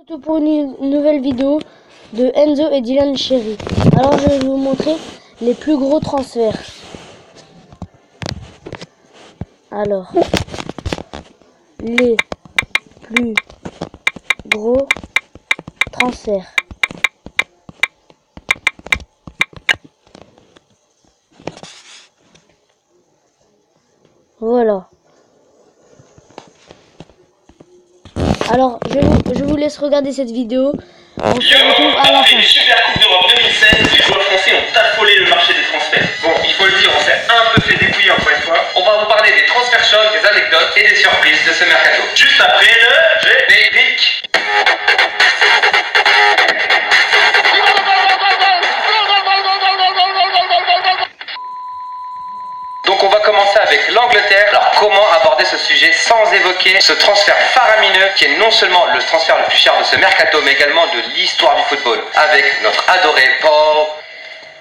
Tout pour une nouvelle vidéo de Enzo et Dylan Cherry. Alors je vais vous montrer les plus gros transferts. Alors, les plus gros transferts. Voilà. Alors, je vous laisse regarder cette vidéo. On se retrouve à la fin. Les Super Coupe d'Europe 2016, les joueurs français ont affolé le marché des transferts. Bon, il faut le dire, on s'est un peu fait dépouiller encore une fois. On va vous parler des transferts chocs, des anecdotes et des surprises de ce mercato. Juste après le générique. Donc on va commencer avec l'Angleterre. Alors comment aborder ce sujet sans évoquer ce transfert faramineux qui est non seulement le transfert le plus cher de ce mercato, mais également de l'histoire du football, avec notre adoré Paul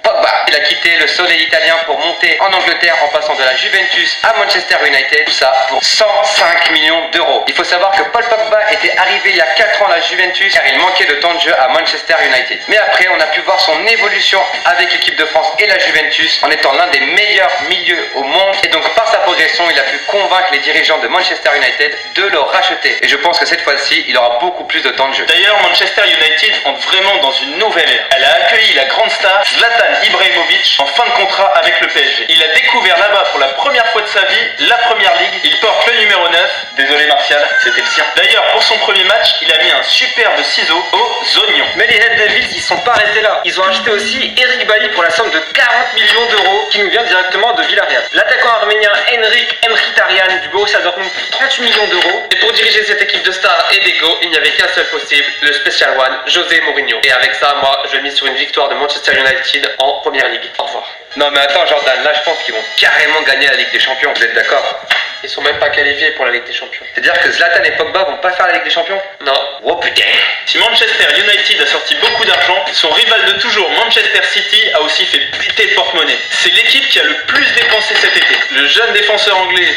Pogba. Il a quitté le soleil italien pour monter en Angleterre en passant de la Juventus à Manchester United, tout ça pour 105 millions d'euros. Il faut savoir que Paul Pogba était arrivé il y a 4 ans à la Juventus car il manquait de temps de jeu à Manchester United. Mais après on a pu voir son évolution avec l'équipe de France et la Juventus en étant l'un des meilleurs milieux au monde, et donc par sa progression il a pu convaincre les dirigeants de Manchester United de le racheter. Et je pense que cette fois-ci il aura beaucoup plus de temps de jeu. D'ailleurs Manchester United entre vraiment dans une nouvelle ère. Elle a accueilli la grande star Zlatan Ibrahimovic en fin de contrat avec le PSG. Il a découvert là-bas pour la première fois de sa vie la première ligue. Il porte le numéro 9. Désolé Martial, c'était le sien. D'ailleurs pour son premier match, il a mis un superbe ciseau aux oignons. Mais les Red Devils, ils sont pas restés là. Ils ont acheté aussi Eric Bailly pour la somme de 40 millions d'euros qui nous vient directement de Villarreal. L'attaquant arménien Henrik Mkhitaryan du Borussia Dortmund pour 38 millions d'euros. Et pour diriger cette équipe de stars et d'ego, il n'y avait qu'un seul possible, le Special One, José Mourinho. Et avec ça, moi, je mise sur une victoire de Manchester United en Première Ligue. Au revoir. Non mais attends Jordan, là je pense qu'ils vont carrément gagner la Ligue des Champions, vous êtes d'accord? Ils sont même pas qualifiés pour la Ligue des Champions. C'est-à-dire que Zlatan et Pogba vont pas faire la Ligue des Champions? Non. Oh putain. Si Manchester United a sorti beaucoup d'argent, son rival de toujours, Manchester City, a aussi fait péter le porte-monnaie. C'est l'équipe qui a le plus dépensé cet été. Le jeune défenseur anglais,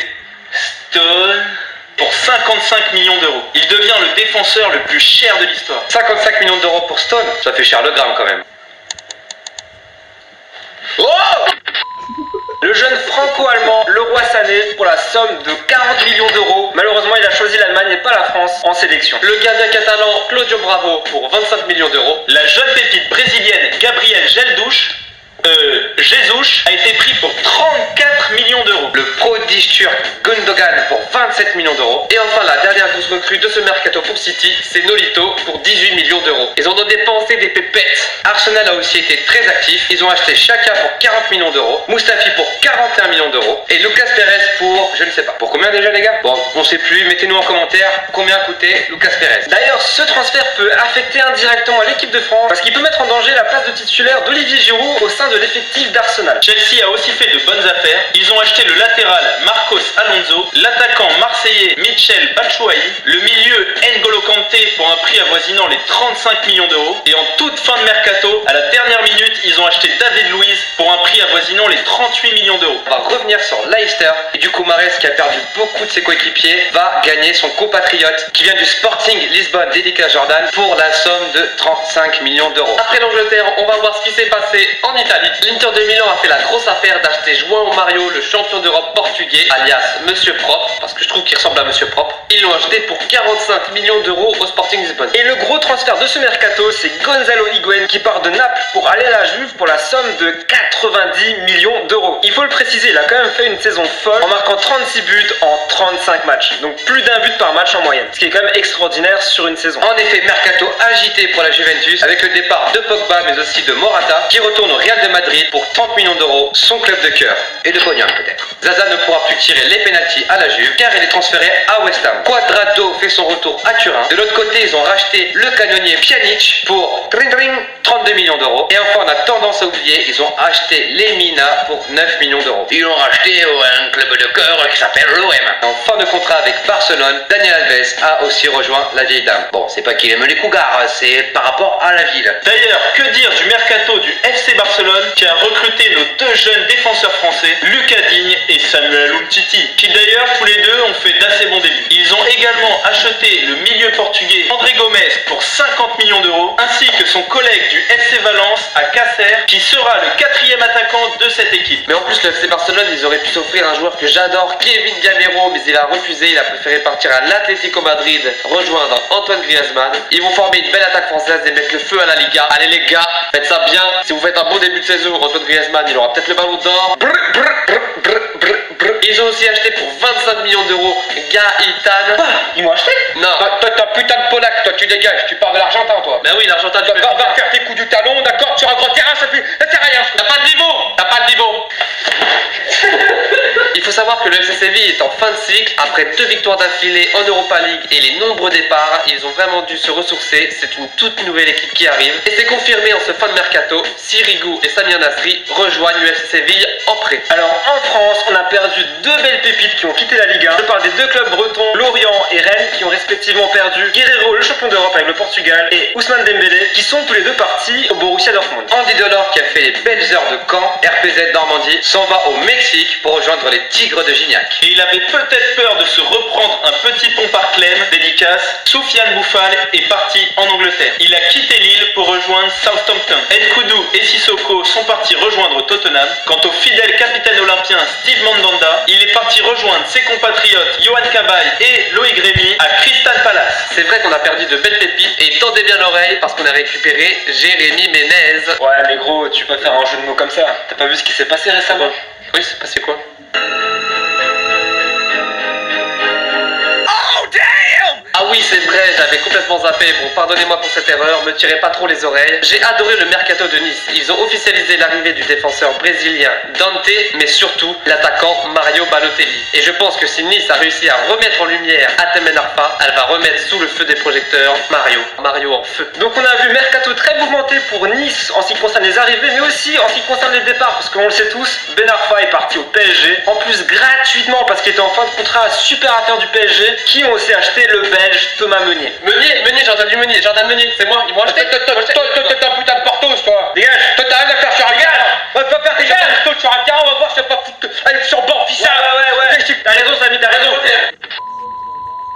Stone, pour 55 millions d'euros. Il devient le défenseur le plus cher de l'histoire. 55 millions d'euros pour Stone, ça fait cher le gramme quand même. Oh! Le jeune franco-allemand Leroy Sané pour la somme de 40 millions d'euros. Malheureusement, il a choisi l'Allemagne et pas la France en sélection. Le gardien catalan Claudio Bravo pour 25 millions d'euros. La jeune pépite brésilienne Gabriel Jesus a été pris pour 34 millions d'euros. Le prodige turc Gundogan pour 27 millions d'euros. Et enfin, la dernière grosse recrue de ce mercato pour City, c'est Nolito pour 18 millions d'euros. Ils en ont dépensé des pépettes. Arsenal a aussi été très actif. Ils ont acheté Xhaka pour 40 millions d'euros, Mustafi pour 41 millions d'euros et Lucas Perez pour, je ne sais pas. Pour combien déjà les gars? Bon, on sait plus, mettez-nous en commentaire combien a coûté Lucas Perez. D'ailleurs, ce transfert peut affecter indirectement l'équipe de France parce qu'il peut mettre en danger la place de titulaire d'Olivier Giroud au sein de l'effectif d'Arsenal. Chelsea a aussi fait de bonnes affaires. Ils ont acheté le latéral Marcos Alonso, l'attaquant marseillais Michel Batshuayi, le milieu N'Golo Kanté pour un prix avoisinant les 35 millions d'euros. Et en toute fin de mercato, à la dernière minute, ils ont acheté David Luiz pour un prix avoisinant les 38 millions d'euros. On va revenir sur Leicester et du coup Mahrez, qui a perdu beaucoup de ses coéquipiers, va gagner son compatriote qui vient du Sporting Lisbonne, dédicace Jordan, pour la somme de 35 millions d'euros. Après l'Angleterre, on va voir ce qui s'est passé en Italie. L'Inter de Milan a fait la grosse affaire d'acheter João Mario, le champion d'Europe portugais, alias Monsieur Propre, parce que je trouve qu'il ressemble à Monsieur Propre. Ils l'ont acheté pour 45 millions d'euros au Sporting Lisbonne. Et le gros transfert de ce mercato, c'est Gonzalo Higuaín qui part de Naples pour aller à la Juve pour la somme de 90 millions d'euros. Il faut le préciser, il a quand même fait une saison folle en marquant 36 buts en 35 matchs. Donc plus d'un but par match en moyenne, ce qui est quand même extraordinaire sur une saison. En effet, mercato agité pour la Juventus avec le départ de Pogba mais aussi de Morata qui retourne au Real de Madrid pour 30 millions d'euros, son club de cœur et de pognon peut-être. Zaza ne pourra plus tirer les pénaltys à la Juve car il est transféré à West Ham. Quadrado fait son retour à Turin. De l'autre côté, ils ont racheté le canonnier Pjanic pour 32 millions d'euros. Et enfin, on a tendance à oublier, ils ont acheté Lemina pour 9 millions d'euros. Ils l'ont racheté un club de cœur qui s'appelle l'OM. En fin de contrat avec Barcelone, Daniel Alves a aussi rejoint la vieille dame. Bon, c'est pas qu'il aime les cougars, c'est par rapport à la ville. D'ailleurs, que dire du mercato du FC Barcelone qui a recruté nos deux jeunes défenseurs français, Lucas Digne et Samuel Umtiti, qui d'ailleurs tous les deux ont fait d'assez bons débuts. Ils ont également acheté le milieu portugais André Gomes pour millions d'euros, ainsi que son collègue du FC Valence à Casser, qui sera le 4e attaquant de cette équipe. Mais en plus, le FC Barcelone, ils auraient pu s'offrir un joueur que j'adore, Kevin Gamero, mais il a refusé, il a préféré partir à l'Atlético Madrid, rejoindre Antoine Griezmann. Ils vont former une belle attaque française et mettre le feu à la Liga. Allez les gars, faites ça bien. Si vous faites un bon début de saison, Antoine Griezmann, il aura peut-être le ballon d'or. Ils ont aussi acheté pour 25 millions d'euros Gaëtan. Ils m'ont acheté? Non. Toi, putain de Polac, toi, tu dégages, tu pars de l'Argentin, toi. Ben oui, l'Argentin du Va faire tes coups du talon, d'accord, sur un grand terrain, ça sert à rien. T'as pas de niveau. T'as pas de niveau. Il faut savoir que le FC Séville est en fin de cycle. Après 2 victoires d'affilée en Europa League et les nombreux départs, ils ont vraiment dû se ressourcer. C'est une toute nouvelle équipe qui arrive. Et c'est confirmé en ce fin de mercato. Sirigu et Samir Nasri rejoignent le FC Séville en prêt. Alors en France, on a perdu 2 belles pépites qui ont quitté la Ligue 1. Je parle des 2 clubs bretons, Lorient et Rennes, qui ont respectivement perdu Guerreiro, le champion d'Europe avec le Portugal, et Ousmane Dembélé, qui sont tous les deux partis au Borussia Dortmund. Andy Delors, qui a fait les belles heures de Caen, RPZ Normandie, s'en va au Mexique pour rejoindre les Tigres de Gignac. Et il avait peut-être peur de se reprendre un petit pont par Clem, dédicace. Soufiane Bouffal est parti en Angleterre. Il a quitté l'île pour rejoindre Southampton. Nkoudou et Sissoko sont partis rejoindre Tottenham. Quant au fidèle capitaine olympien Steve Mandanda, il est parti rejoindre ses compatriotes Johan Cabaye et Loïc Rémy à Crystal Palace. C'est vrai qu'on a perdu de belles pépites et tendez bien l'oreille parce qu'on a récupéré Jérémy Ménez. Ouais, mais gros, tu peux pas faire un jeu de mots comme ça. T'as pas vu ce qui s'est passé récemment? Oui, c'est passé quoi? Ah oui, c'est vrai, j'avais complètement zappé. Bon, pardonnez-moi pour cette erreur, me tirez pas trop les oreilles. J'ai adoré le mercato de Nice. Ils ont officialisé l'arrivée du défenseur brésilien Dante, mais surtout l'attaquant Mario Balotelli. Et je pense que si Nice a réussi à remettre en lumière Atemen Arpa, elle va remettre sous le feu des projecteurs Mario en feu. Donc on a vu mercato très mouvementé pour Nice en ce qui concerne les arrivées, mais aussi en ce qui concerne les départs, parce qu'on le sait tous, Ben Arfa est parti au PSG, en plus gratuitement parce qu'il était en fin de contrat, super affaire du PSG, qui ont aussi acheté le Belge Thomas Meunier. Meunier, j'ai entendu Meunier, Jordan Meunier, c'est moi, ils m'ont acheté. Toi, t'es un putain de Portos, toi. Dégage. Toi, t'as rien à faire sur un terrain. Va faire tes gestes sur un terrain, on va voir si t'as pas foutu. Allez, sur bord, fils. Ouais. T'as raison, Samy, t'as raison.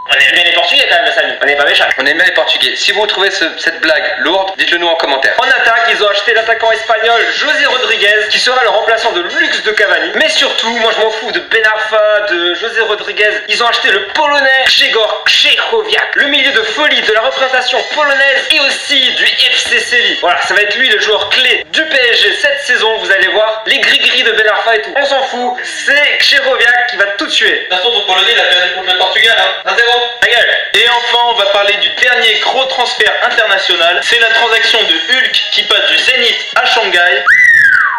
On est bien les Portugais quand même, Samy. On n'est pas méchants. On aime bien les Portugais. Si vous trouvez cette blague lourde, dites-le nous en commentaire. En attaque, ils ont acheté l'attaquant espagnol José Rodriguez, qui sera le remplaçant de luxe de Cavani. Mais surtout, moi je m'en fous de Ben Arfa, de José Rodriguez. Ils ont acheté le polonais Grzegorz Krychowiak, le milieu de folie de la représentation polonaise et aussi du FC Séville. Voilà, ça va être lui le joueur clé du PSG cette saison. Vous allez voir les gris-gris de Ben Arfa et tout. On s'en fout, c'est Krychowiak qui va tout tuer. De toute façon, ton Polonais, il a perdu contre le Portugal, hein. 1-0. Ta gueule. Et enfin, on va parler du dernier gros transfert international. C'est la transaction de Hulk qui passe du Zénith à Shanghai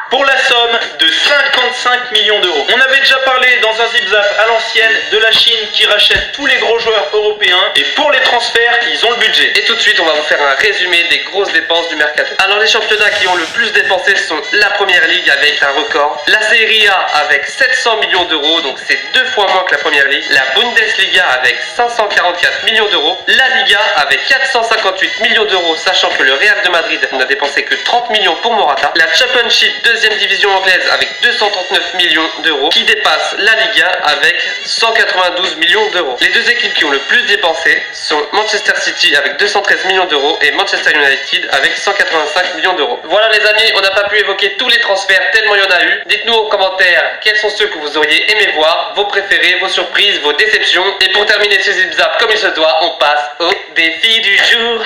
pour la somme de 55 millions d'euros. On avait déjà parlé dans un zip-zap à l'ancienne de la Chine qui rachète tous les gros joueurs européens, et pour les transferts, ils ont le budget. Et tout de suite, on va vous faire un résumé des grosses dépenses du mercato. Alors les championnats qui ont le plus dépensé sont la Première Ligue avec un record, la Serie A avec 700 millions d'euros, donc c'est 2 fois moins que la Première Ligue, la Bundesliga avec 544 millions d'euros, la Liga avec 458 millions d'euros, sachant que le Real de Madrid n'a dépensé que 30 millions pour Morata, la Championship deuxième division anglaise avec 239 millions d'euros, qui dépasse la Liga avec 192 millions d'euros. Les deux équipes qui ont le plus dépensé sont Manchester City avec 213 millions d'euros et Manchester United avec 185 millions d'euros. Voilà les amis, on n'a pas pu évoquer tous les transferts tellement il y en a eu. Dites-nous en commentaire quels sont ceux que vous auriez aimé voir, vos préférés, vos surprises, vos déceptions. Et pour terminer ce zip-zap comme il se doit, on passe au défi du jour.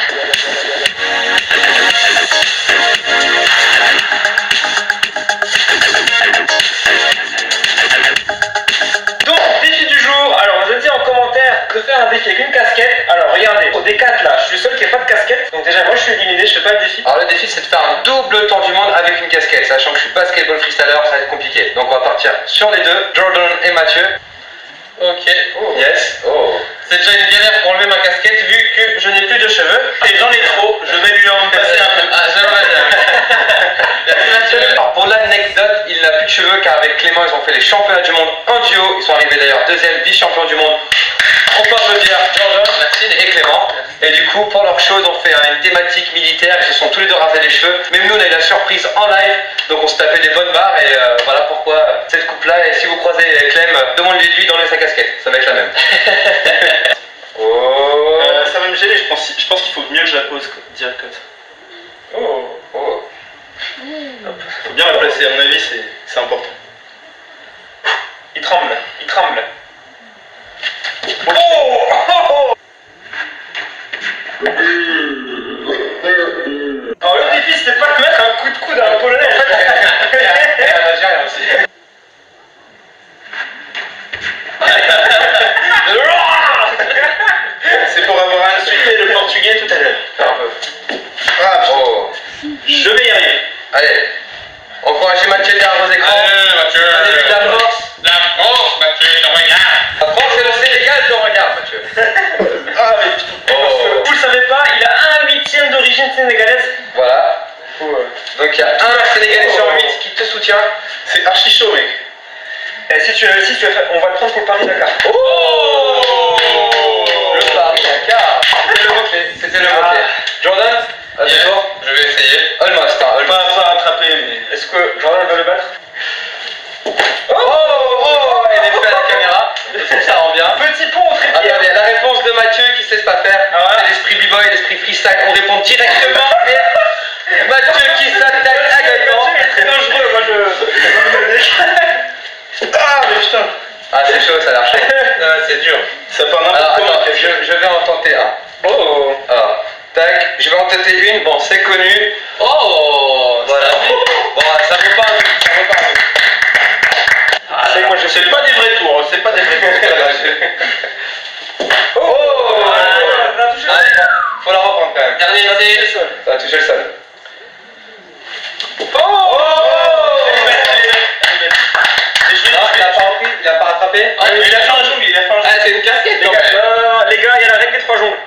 Donc, défi du jour. Alors, je dis en commentaire de faire un défi avec une casquette. Alors, regardez, au D4 là, je suis le seul qui n'a pas de casquette. Donc, déjà, moi je suis éliminé, je fais pas le défi. Alors le défi c'est de faire un double tour du monde avec une casquette, sachant que je suis basketball freestyler, ça va être compliqué. Donc on va partir sur les deux, Jordan et Mathieu. Ok, yes. C'est déjà une galère pour enlever ma casquette vu que je n'ai plus de cheveux. Et j'en ai trop, je vais lui en passer un peu. Ah, alors pour l'anecdote, il n'a plus de cheveux car avec Clément ils ont fait les championnats du monde en duo. Ils sont arrivés d'ailleurs deuxième vice-champion du monde. On peut applaudir Jordan, merci, et Clément. Et du coup pour leur show ils ont fait une thématique militaire, ils se sont tous les deux rasés les cheveux. Même nous on a eu la surprise en live, donc on se tapait des bonnes barres et voilà pourquoi cette coupe là. Et si vous croisez Clem, demandez-lui d'enlever sa casquette, ça va être la même. ça va me gêner, je pense qu'il faut mieux que je la pose, quoi, direct comme ça. Oh, oh. Faut bien la placer, à mon avis, c'est important. Il tremble, il tremble. Alors le défi c'était pas de mettre un coup de coude à un polonais en fait. Et un Algérien aussi. C'est pour avoir insulté le portugais tout à l'heure. Un peu. Ah, putain. Oh. Je vais y arriver. Allez, encouragez Mathieu derrière vos écrans. Mathieu. Donnez-lui de la force. La France, Mathieu, te regarde. La France et le Sénégal te regardent, Mathieu. Ah, mais putain. Oh. Vous le savez pas, il a 1/8 d'origine sénégalaise. Voilà. Donc il y a un Sénégalais sur 8 qui te soutient. C'est archi chaud, mec. Et si tu veux faire, on va le prendre pour le Paris-Dakar. Oh, le Paris-Dakar. C'était le mot-clé. C'était le mot-clé. Jordan, à Yeah, tour. je vais essayer. Almost, hein, almost. Pas rattrapé, mais. Est-ce que Jordan va le battre? Oh, il est fait à la caméra. Ça rend bien. Petit pont au trépied. Attendez, la réponse de Mathieu qui sait pas faire. Ah ouais. C'est l'esprit b-boy, l'esprit freestyle. On répond directement. Et Mathieu qui s'attaque à Gaëtan. Mathieu est très dangereux, moi Ah, mais putain. Ah, c'est chaud, ça a l'air chaud. C'est dur. Ça part Alors, n'importe attends, comment. je vais en tenter un. Oh. Alors, tac, je vais en tenter une. Bon, c'est connu. Oh, Voilà. Bon, ça vaut pas un but. Ça vaut pas un but. C'est moi je sais C'est pas des vrais tours, c'est pas des vrais tours. Oh, Allez, faut la reprendre quand même. Dernier essai. Ça va toucher le sol. Non, il a pas repris, il a pas rattrapé. Ah, Il a fait un jongle, il a fait un Ah, jongle. c'est une casquette les quand gars, même. les gars, il y a la règle des 3 jongles.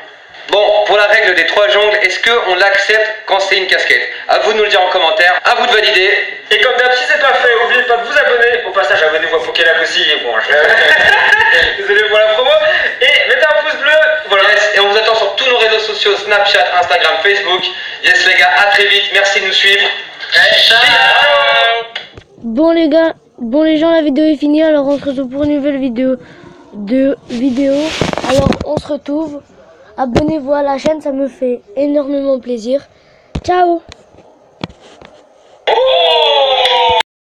Bon, pour la règle des 3 jongles, est-ce qu'on l'accepte quand c'est une casquette? À vous de nous le dire en commentaire, à vous de valider. Et comme d'hab, si c'est pas fait, n'oubliez pas de vous abonner. Au passage, abonnez-vous à Pokélag aussi. Et bon, désolé pour la promo. Et mettez un pouce bleu. Voilà. Yes, et on vous attend sur tous nos réseaux sociaux, Snapchat, Instagram, Facebook. Yes les gars, à très vite, merci de nous suivre. Ciao. Bon les gars, bon les gens, la vidéo est finie, alors on se retrouve pour une nouvelle vidéo Alors on se retrouve, abonnez-vous à la chaîne, ça me fait énormément plaisir. Ciao.